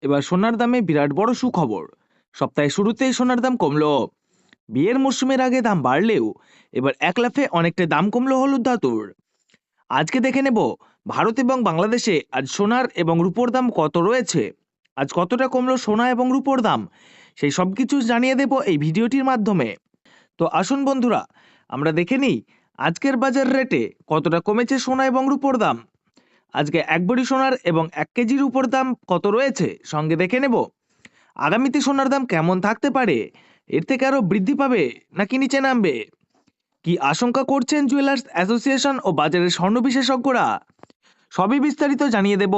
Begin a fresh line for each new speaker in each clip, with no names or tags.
এবার সোনার দামে বিরাট বড় সুখবর। সপ্তাহের শুরুতেই সোনার দাম কমলো। বিয়ের মরশুমের আগে দাম বাড়লেও এবার এক লাফে অনেকটা দাম কমলো হলুদ ধাতুর। আজকে দেখে নেব ভারত এবং বাংলাদেশে আজ সোনার এবং রূপোর দাম কত রয়েছে, আজ কতটা কমলো সোনা এবং রূপোর দাম, সেই সব কিছু জানিয়ে দেব এই ভিডিওটির মাধ্যমে। তো আসুন বন্ধুরা, আমরা দেখে নিই আজকের বাজার রেটে কতটা কমেছে সোনা এবং রূপোর দাম। আজকে এক ভরি সোনার এবং 1 কেজির উপর দাম কত রয়েছে, সঙ্গে দেখে নেব আগামীতে সোনার দাম কেমন থাকতে পারে, এর থেকে আরো বৃদ্ধি পাবে নাকি নিচে নামবে, কি আশঙ্কা করছেন জুয়েলার্স অ্যাসোসিয়েশন ও বাজারের স্বর্ণ বিশেষজ্ঞরা, সবই বিস্তারিত জানিয়ে দেব।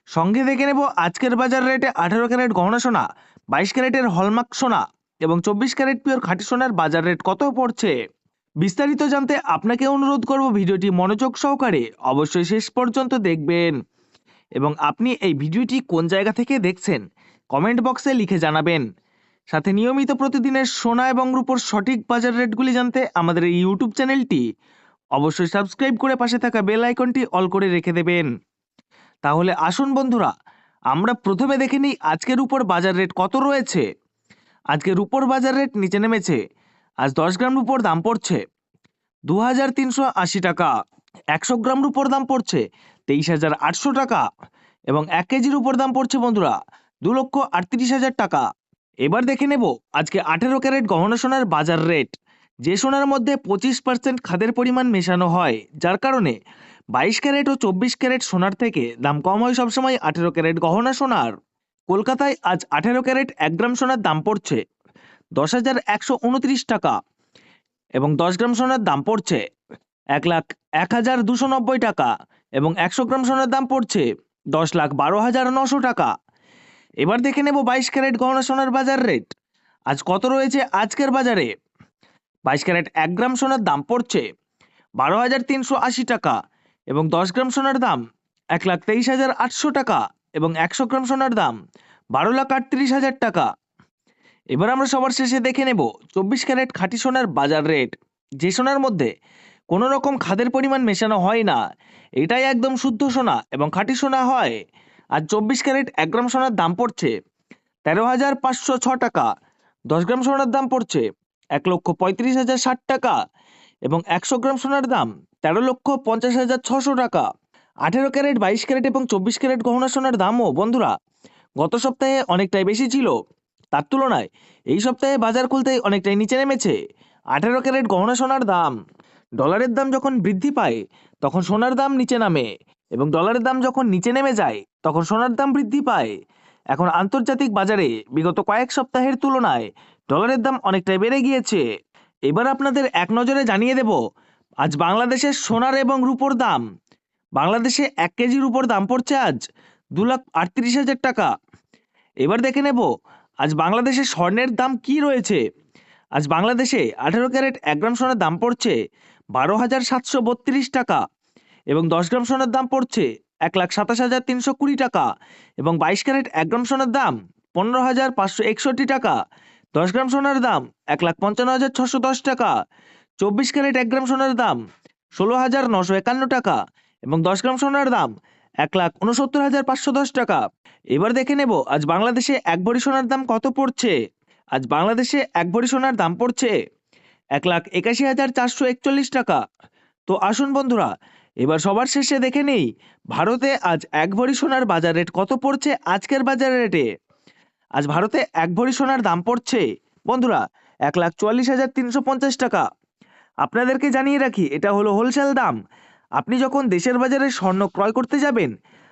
সঙ্গে দেখে নেব আজকের বাজার রেটে 18 ক্যারেট গহনা সোনা, 22 ক্যারেটের হলমার্ক সোনা এবং 24 ক্যারেট পিওর খাঁটি সোনার বাজার রেট কত পড়ছে। বিস্তারিত জানতে আপনাকে অনুরোধ করব ভিডিওটি মনোযোগ সহকারে অবশ্যই শেষ পর্যন্ত দেখবেন এবং আপনি এই ভিডিওটি কোন জায়গা থেকে দেখছেন কমেন্ট বক্সে লিখে জানাবেন। সাথে নিয়মিত প্রতিদিনের সোনা এবং রূপোর সঠিক বাজার রেটগুলি জানতে আমাদের এই ইউটিউব চ্যানেলটি অবশ্যই সাবস্ক্রাইব করে পাশে থাকা বেল আইকনটি অল করে রেখে দেবেন। তাহলে আসুন বন্ধুরা, আমরা প্রথমে দেখে নিই আজকের উপর বাজার রেট কত রয়েছে। আজকের উপর বাজার রেট নিচে নেমেছে। আজ 10 গ্রাম রূপোর দাম পড়ছে 2380 টাকা, 100 গ্রাম রূপোর দাম পড়ছে 23,800 টাকা এবং 1 কেজির উপর দাম পড়ছে বন্ধুরা 2,38,000 টাকা। এবার দেখে নেব আজকে 18 ক্যারেট গহনা সোনার বাজার রেট। যে সোনার মধ্যে 25% খাদের পরিমাণ মেশানো হয়, যার কারণে 22 ক্যারেট ও 24 ক্যারেট সোনার থেকে দাম কম হয় সবসময় 18 ক্যারেট গহনা সোনার। কলকাতায় আজ 18 ক্যারেট 1 গ্রাম সোনার দাম পড়ছে 10,129 টাকা এবং 10 গ্রাম সোনার দাম পড়ছে 1,01,290 টাকা এবং 100 গ্রাম সোনার দাম পড়ছে 10,12,900 টাকা। এবার দেখে নেব 22 ক্যারেট গহনা সোনার বাজার রেট আজ কত রয়েছে আজকের বাজারে। 22 ক্যারেট 1 গ্রাম সোনার দাম পড়ছে 12,380 টাকা এবং 10 গ্রাম সোনার দাম 1,23,800 টাকা এবং 100 গ্রাম সোনার দাম 12,38,000 টাকা। এবার আমরা সবার শেষে দেখে নেব 24 ক্যারেট খাঁটি সোনার বাজার রেট। যে সোনার মধ্যে কোনো রকম খাদের পরিমাণ মেশানো হয় না, এটাই একদম শুদ্ধ সোনা এবং খাঁটি সোনা হয়। আর 24 ক্যারেট 1 গ্রাম সোনার দাম পড়ছে 13,506 টাকা, 10 গ্রাম সোনার দাম পড়ছে 1,35,060 টাকা এবং 100 গ্রাম সোনার দাম 13,50,600 টাকা। 18 ক্যারেট 22 ক্যারেট এবং 24 ক্যারেট গহনা সোনার দামও বন্ধুরা গত সপ্তাহে অনেকটাই বেশি ছিল, তার তুলনায় এই সপ্তাহে বাজার খুলতেই অনেকটাই নিচে নেমেছে 18 ক্যারেট গহনা সোনার দাম। ডলারের দাম যখন বৃদ্ধি পায় তখন সোনার দাম নিচে নামে এবং ডলারের দাম যখন নিচে নেমে যায় তখন সোনার দাম বৃদ্ধি পায়। এখন আন্তর্জাতিক বাজারে বিগত কয়েক সপ্তাহের তুলনায় ডলারের দাম অনেকটাই বেড়ে গিয়েছে। এবার আপনাদের এক নজরে জানিয়ে দেব আজ বাংলাদেশের সোনার এবং রূপোর দাম। বাংলাদেশে 1 কেজির উপর দাম পড়ছে আজ 2,38,000 টাকা। এবার দেখে নেব আজ বাংলাদেশে স্বর্ণের দাম কি রয়েছে। আজ বাংলাদেশে 18 ক্যারেট 1 গ্রাম সোনার দাম পড়ছে 12,732 টাকা এবং 10 গ্রাম সোনার দাম পড়ছে 1,27,320 টাকা এবং 22 ক্যারেট 1 গ্রাম সোনার দাম 15,561 টাকা, 10 গ্রাম সোনার দাম 1,55,610 টাকা, 24 ক্যারেট 1 গ্রাম সোনার দাম 16,951 টাকা এবং 10 গ্রাম সোনার দাম 1,69,510 টাকা। এবার দেখে নেব আজ বাংলাদেশে 1 ভরি সোনার দাম কত পড়ছে। আজ বাংলাদেশে 1 ভরি সোনার দাম পড়ছে 1,81,441 টাকা। তো আসুন বন্ধুরা, এবার সবার শেষে দেখে নেই ভারতে আজ 1 ভরি সোনার বাজার রেট কত পড়ছে আজকের বাজার রেটে। আজ ভারতে 1 ভরি সোনার দাম পড়ছে বন্ধুরা 1,44,350 টাকা। আপনাদেরকে জানিয়ে রাখি এটা হলো হোলসেল দাম। আপনি যখন দেশের বাজারে স্বর্ণ ক্রয় করতে যাবেন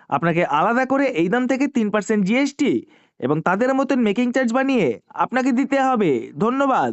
আপনাকে আলাদা করে এই দাম থেকে 3% জিএসটি এবং তাদের মতন মেকিং চার্জ বানিয়ে আপনাকে দিতে হবে। ধন্যবাদ।